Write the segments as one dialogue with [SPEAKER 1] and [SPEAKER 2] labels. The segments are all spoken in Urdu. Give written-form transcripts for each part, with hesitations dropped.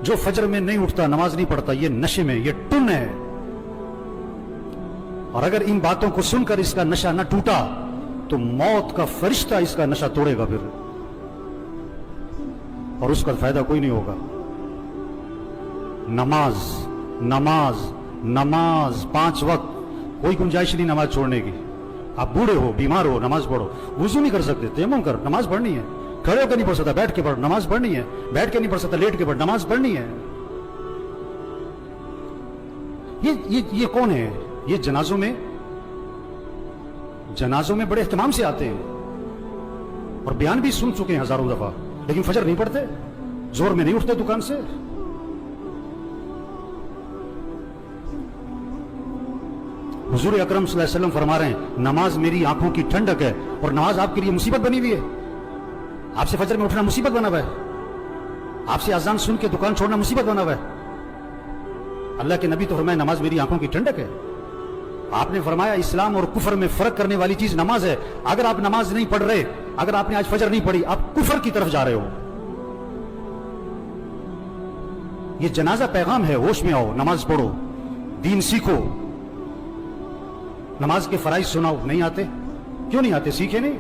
[SPEAKER 1] جو فجر میں نہیں اٹھتا، نماز نہیں پڑھتا، یہ نشے میں، یہ ٹن ہے. اور اگر ان باتوں کو سن کر اس کا نشہ نہ ٹوٹا تو موت کا فرشتہ اس کا نشہ توڑے گا پھر، اور اس کا فائدہ کوئی نہیں ہوگا. نماز نماز نماز 5 وقت، کوئی گنجائش نہیں نماز چھوڑنے کی. آپ بوڑھے ہو، بیمار ہو، نماز پڑھو. وضو نہیں کر سکتے، تیمم کر، نماز پڑھنی ہے. کھڑے ہو کے نہیں پڑھ سکتا، بیٹھ کے پڑھ، نماز پڑھنی ہے. بیٹھ کے نہیں پڑھ سکتا، لیٹ کے پڑھ، نماز پڑھنی ہے. یہ کون ہے؟ یہ جنازوں میں بڑے اہتمام سے آتے ہیں اور بیان بھی سن چکے ہیں ہزاروں دفعہ، لیکن فجر نہیں پڑھتے، زور میں نہیں اٹھتے دکان سے. حضور اکرم صلی اللہ علیہ وسلم فرما رہے ہیں نماز میری آنکھوں کی ٹھنڈک ہے، اور نماز آپ کے لیے مصیبت بنی ہوئی ہے. آپ سے فجر میں اٹھنا مصیبت بنا ہوا ہے، آپ سے اذان سن کے دکان چھوڑنا مصیبت بنا ہوا ہے. اللہ کے نبی تو فرمایا نماز میری آنکھوں کی ٹھنڈک ہے. آپ نے فرمایا اسلام اور کفر میں فرق کرنے والی چیز نماز ہے. اگر آپ نماز نہیں پڑھ رہے، اگر آپ نے آج فجر نہیں پڑھی، آپ کفر کی طرف جا رہے ہو. یہ جنازہ پیغام ہے، ہوش میں آؤ، نماز پڑھو، دین سیکھو. نماز کے فرائض سناؤ، نہیں آتے؟ کیوں نہیں آتے؟ سیکھے نہیں.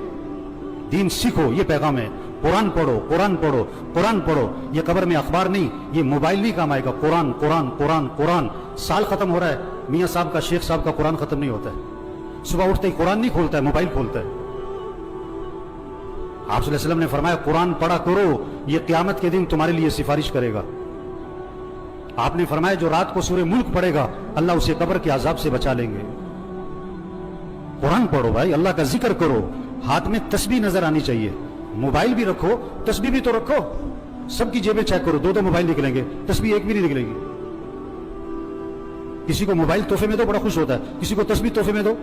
[SPEAKER 1] دین سیکھو، یہ پیغام ہے. قرآن پڑھو، قرآن پڑھو، قرآن پڑھو. یہ قبر میں اخبار نہیں، یہ موبائل نہیں کام آئے گا. قرآن قرآن قرآن قرآن. سال ختم ہو رہا ہے، میاں صاحب کا، شیخ صاحب کا قرآن ختم نہیں ہوتا ہے. صبح اٹھتے ہی قرآن نہیں کھولتا ہے، موبائل کھولتا ہے. آپ صلی اللہ علیہ وسلم نے فرمایا قرآن پڑھا کرو، یہ قیامت کے دن تمہارے لیے سفارش کرے گا. آپ نے فرمایا جو رات کو سورہ ملک پڑھے گا، اللہ اسے قبر کے عذاب سے بچا لیں گے. قرآن پڑھو بھائی، اللہ کا ذکر کرو. ہاتھ میں تسبیح نظر آنی چاہیے. موبائل بھی رکھو، تسبیح بھی تو رکھو. سب کی جیبیں چیک کرو، 2 موبائل نکلیں گے، تسبیح ایک بھی نہیں نکلے گی. کسی کو موبائل تحفے میں دو، بڑا خوش ہوتا ہے. کسی کو تسبیح تحفے میں دو.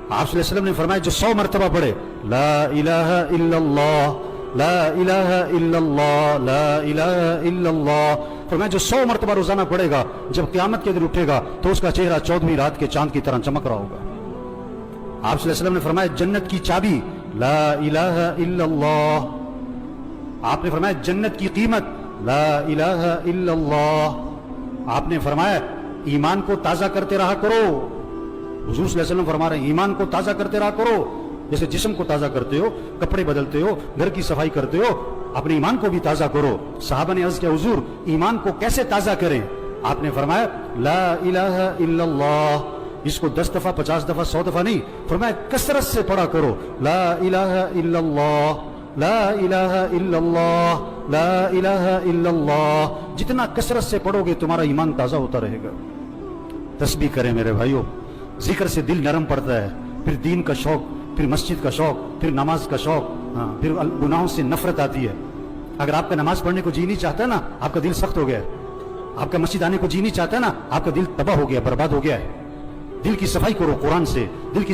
[SPEAKER 1] آپ صلی اللہ علیہ وسلم نے فرمایا جو 100 مرتبہ پڑھے لا الہ الا اللہ لا الہ الا اللہ لا الہ الا اللہ، فرمایا جو 100 مرتبہ روزانہ پڑھے گا، جب قیامت کے دن اٹھے گا تو اس کا چہرہ 14ویں رات کے چاند کی طرح چمک رہا ہوگا. آپ صلی اللہ علیہ وسلم نے فرمایا جنت کی چابی لا الہ الا اللہ. آپ نے فرمایا جنت کی قیمت لا الہ الا اللہ. آپ نے فرمایا ایمان کو تازہ کرتے رہا کرو. حضور صلی اللہ علیہ وسلم فرما رہے ہیں ایمان کو تازہ کرتے رہا کرو. جیسے جسم کو تازہ کرتے ہو، کپڑے بدلتے ہو، گھر کی صفائی کرتے ہو، اپنے ایمان کو بھی تازہ کرو. صحابہ نے عرض کیا حضور ایمان کو کیسے تازہ کریں؟ آپ نے فرمایا لا الہ الا اللہ. اس کو 10 دفعہ 50 دفعہ 100 دفعہ نہیں، فرمایا کثرت سے پڑھا کرو. لا الہ الا اللہ لا الہ الا اللہ لا الہ الا اللہ. جتنا کثرت سے پڑھو گے تمہارا ایمان تازہ ہوتا رہے گا. تسبیح کریں میرے بھائیوں، ذکر سے دل نرم پڑتا ہے. پھر دین کا شوق، پھر مسجد کا شوق، پھر نماز کا شوق، پھر گناہوں سے نفرت آتی ہے. اگر آپ کا نماز پڑھنے کو جی نہیں چاہتا ہے نا، آپ کا دل سخت ہو گیا ہے. آپ کا مسجد آنے کو جی نہیں چاہتا ہے نا، آپ کا دل تباہ ہو گیا، برباد ہو گیا ہے. دل کی صفائی کرو قرآن سے. دل کی